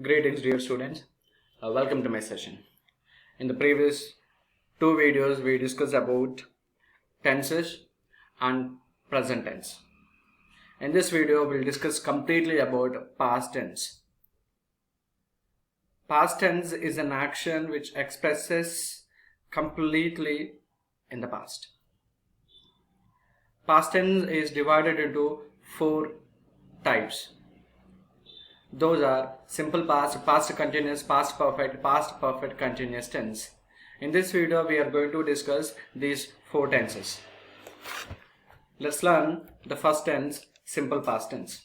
Greetings, dear students. Welcome to my session. In the previous two videos, we discussed about tenses and present tense. In this video, we'll discuss completely about past tense. Past tense is an action which expresses completely in the past. Past tense is divided into four types. Those are simple past, past continuous, past perfect continuous tense. In this video, we are going to discuss these four tenses. Let's learn the first tense, simple past tense.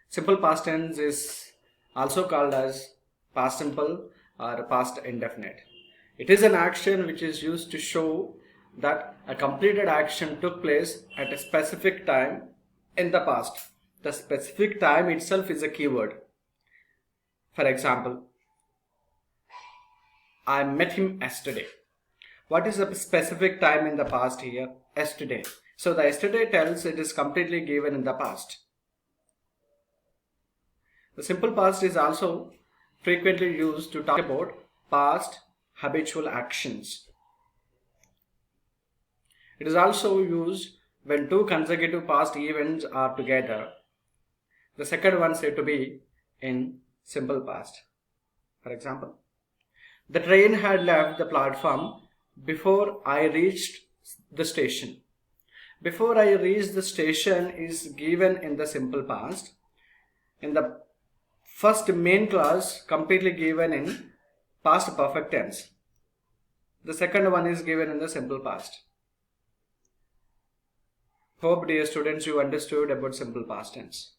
Simple past tense is also called as past simple or past indefinite. It is an action which is used to show that a completed action took place at a specific time in the past. The specific time itself is a keyword. For example, I met him yesterday. What is the specific time in the past here? Yesterday. So the yesterday tells it is completely given in the past. The simple past is also frequently used to talk about past habitual actions. It is also used when two consecutive past events are together. The second one said to be in simple past. For example, the train had left the platform before I reached the station. Before I reached the station is given in the simple past. In the first main clause, completely given in past perfect tense. The second one is given in the simple past. Hope, dear students, you understood about simple past tense.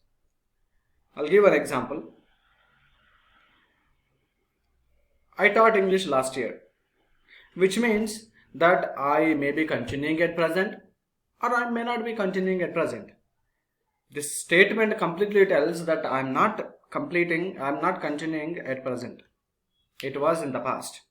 I'll give an example. I taught English last year, which means that I may be continuing at present or I may not be continuing at present. This statement completely tells that I'm not continuing at present. It was in the past.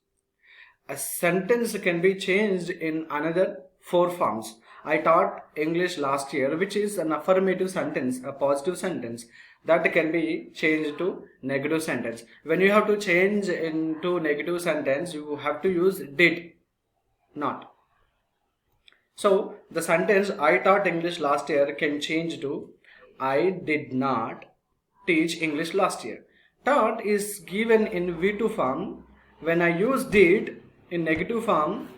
A sentence can be changed in another four forms. I taught English last year, which is an affirmative sentence, a positive sentence. That can be changed to negative sentence. When you have to change into negative sentence, you have to use did, not. So the sentence I taught English last year can change to I did not teach English last year. Taught is given in V2 form. When I use did in negative form,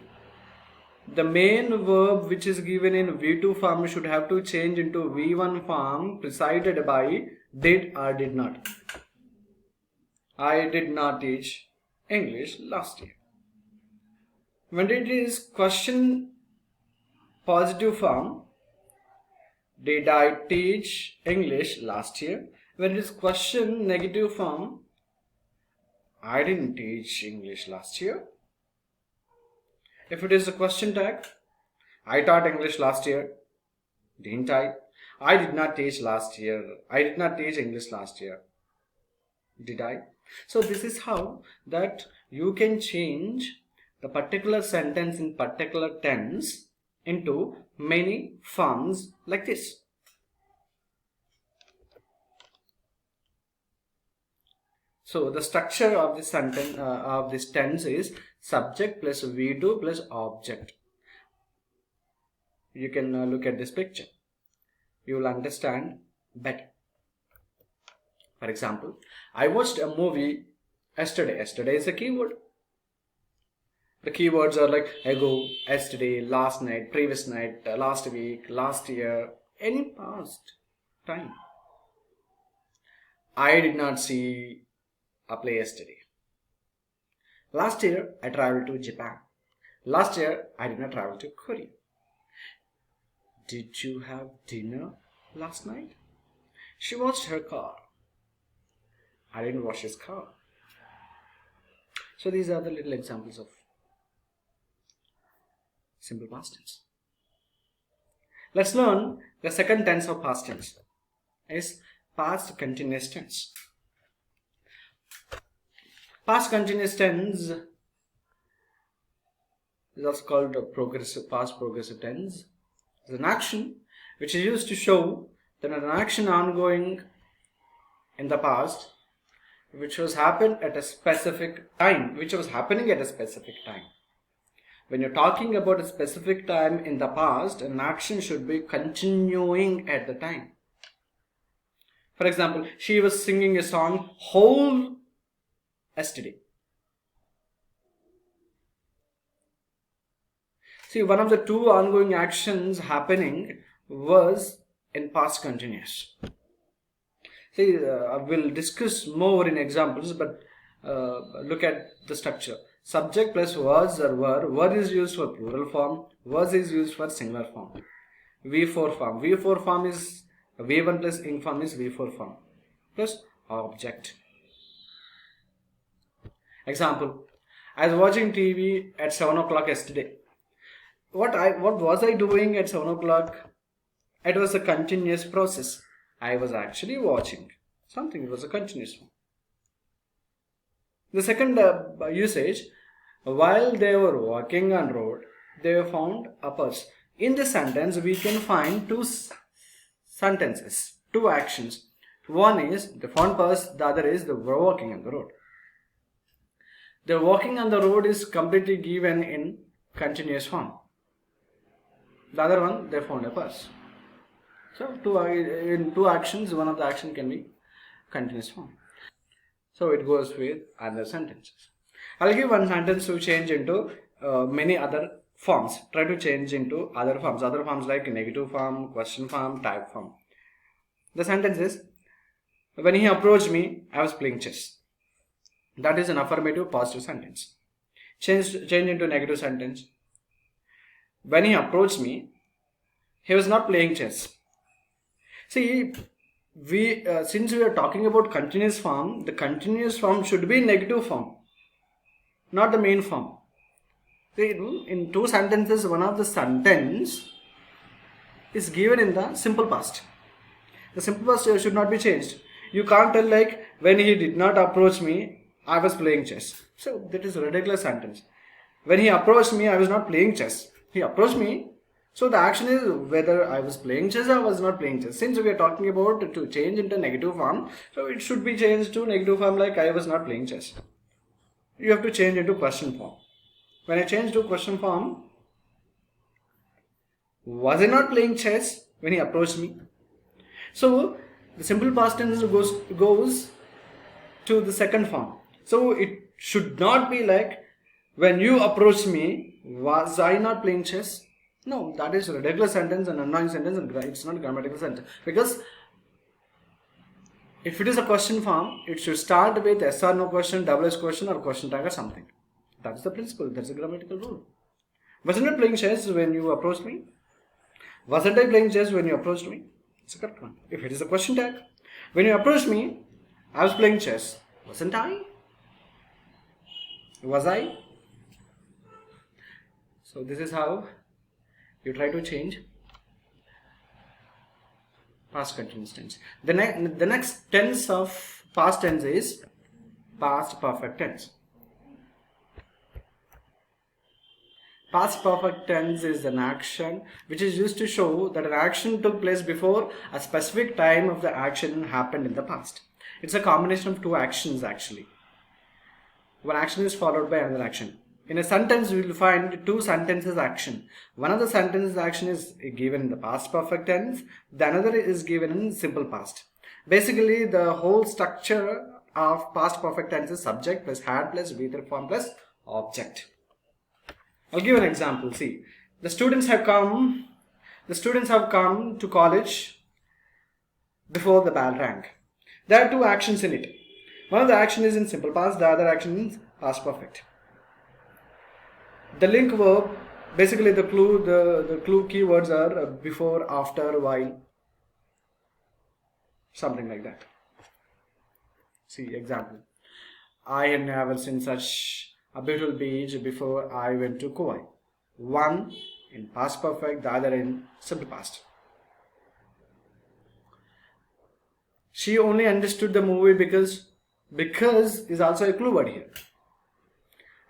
the main verb which is given in V2 form should have to change into V1 form preceded by did or did not. I did not teach English last year. When it is question positive form, did I teach English last year? When it is question negative form, I didn't teach English last year. If it is a question tag, I taught English last year, didn't I? I did not teach last year. I did not teach English last year. Did I? So this is how that you can change the particular sentence in particular tense into many forms like this. So the structure of this sentence of this tense is subject plus V2 plus object. You can look at this picture. You will understand better. For example, I watched a movie yesterday. Yesterday is a keyword. The keywords are like ago, yesterday, last night, previous night, last week, last year, any past time. I did not see a play yesterday. Last year, I traveled to Japan. Last year, I did not travel to Korea. Did you have dinner last night? She washed her car. I didn't wash his car. So these are the little examples of simple past tense. Let's learn the second tense of past tense is past continuous tense. Past continuous tense is also called past progressive tense. It's an action which is used to show that an action ongoing in the past which was happened at a specific time, which was happening at a specific time. When you're talking about a specific time in the past, an action should be continuing at the time. For example, she was singing a song whole yesterday. See, one of the two ongoing actions happening was in past continuous. See, I will discuss more in examples, but look at the structure. Subject plus was or were. Were is used for plural form. Was is used for singular form. V4 form. V4 form is V1 plus ing form is V4 form. Plus object. Example. I was watching TV at 7 o'clock yesterday. What was I doing at 7 o'clock? It was a continuous process. I was actually watching something. It was a continuous one. The second usage, while they were walking on road, they found a purse. In this sentence, we can find two sentences, two actions. One is the found purse, the other is they were walking on the road. The walking on the road is completely given in continuous form. The other one, they found a purse. So, in two actions, one of the action can be continuous form. So, it goes with other sentences. I'll give one sentence to change into many other forms. Try to change into other forms. Other forms like negative form, question form, type form. The sentence is, when he approached me, I was playing chess. That is an affirmative positive sentence. Change into negative sentence. When he approached me, he was not playing chess. See, since we are talking about continuous form, the continuous form should be negative form, not the main form. See, in two sentences, one of the sentence is given in the simple past. The simple past should not be changed. You can't tell like, when he did not approach me, I was playing chess. So that is a ridiculous sentence. When he approached me, I was not playing chess. He approached me. So the action is whether I was playing chess or was not playing chess. Since we are talking about to change into negative form, so it should be changed to negative form like I was not playing chess. You have to change into question form. When I change to question form, was I not playing chess when he approached me? So the simple past tense goes to the second form. So it should not be like, when you approached me, was I not playing chess? No, that is a ridiculous sentence and annoying sentence, and it's not a grammatical sentence. Because if it is a question form, it should start with yes or no question, double S question, or question tag or something. That's the principle. That's a grammatical rule. Wasn't I playing chess when you approached me? Wasn't I playing chess when you approached me? It's a correct one. If it is a question tag, when you approached me, I was playing chess. Wasn't I? Was I? So this is how you try to change past continuous tense. The next tense of past tense is past perfect tense. Past perfect tense is an action which is used to show that an action took place before a specific time of the action happened in the past. It's a combination of two actions actually. One action is followed by another action. In a sentence, we will find two sentences action. One of the sentences action is given in the past perfect tense. The another is given in simple past. Basically, the whole structure of past perfect tense is subject plus had plus V3 form plus object. I'll give an example. See, the students have come to college before the bell rang. There are two actions in it. One of the action is in simple past, the other action is past perfect. The link verb, basically the clue keywords are before, after, while, something like that. See, example. I had never seen such a beautiful beach before I went to Kauai. One in past perfect, the other in simple past. She only understood the movie because is also a clue word here.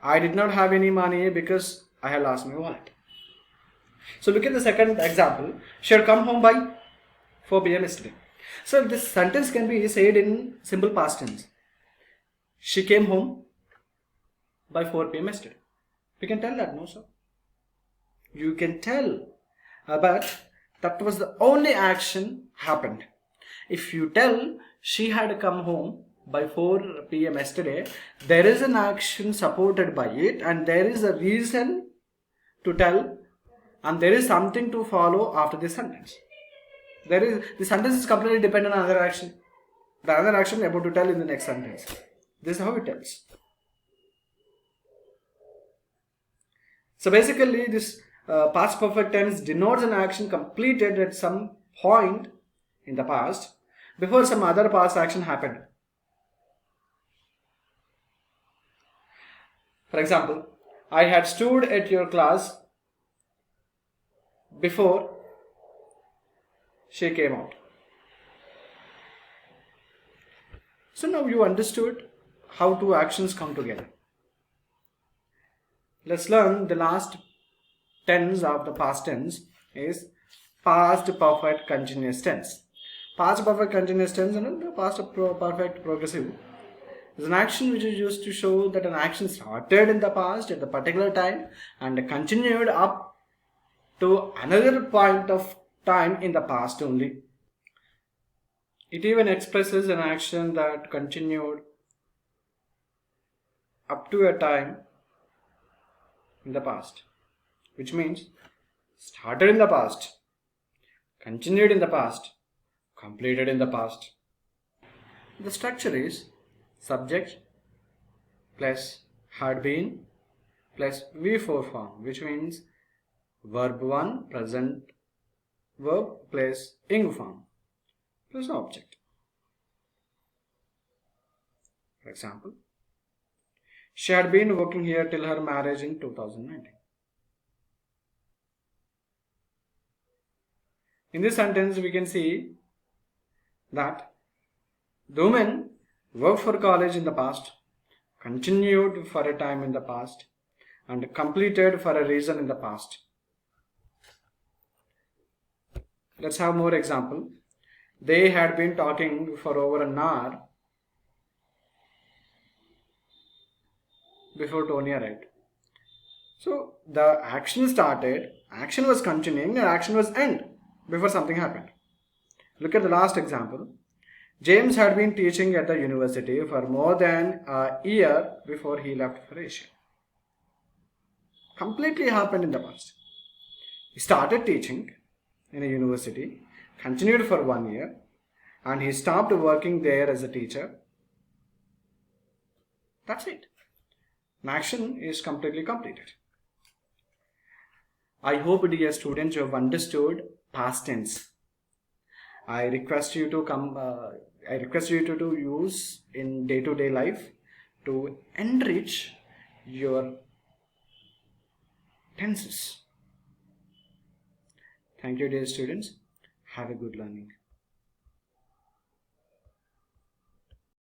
I did not have any money because I had lost my wallet. So look at the second example. She had come home by 4 p.m. yesterday. So this sentence can be said in simple past tense. She came home by 4 p.m. yesterday. We can tell that, no sir? You can tell. But that was the only action happened. If you tell she had come home by 4 p.m. yesterday, there is an action supported by it, and there is a reason to tell, and there is something to follow after this sentence. The sentence is completely dependent on another action. The other action about to tell in the next sentence. This is how it tells. So basically, this past perfect tense denotes an action completed at some point in the past before some other past action happened. For example, I had stood at your class before she came out. So now you understood how two actions come together. Let's learn the last tense of the past tense is past perfect continuous tense. Past perfect continuous tense and the past perfect progressive is an action which is used to show that an action started in the past at the particular time and continued up to another point of time in the past only. It even expresses an action that continued up to a time in the past, which means started in the past, continued in the past, completed in the past. The structure is subject plus had been plus V4 form, which means verb 1 present verb plus ing form plus object. For example, she had been working here till her marriage in 2019. In this sentence, we can see that the woman worked for college in the past, continued for a time in the past, and completed for a reason in the past. Let's have more example. They had been talking for over an hour before Tony arrived. So the action started, action was continuing, and action was end before something happened. Look at the last example. James had been teaching at the university for more than a year before he left for Asia. Completely happened in the past. He started teaching in a university, continued for 1 year, and he stopped working there as a teacher. That's it. An action is completely completed. I hope, dear students, you have understood past tense. I request you to use in day-to-day life to enrich your tenses. Thank you, dear students. Have a good learning.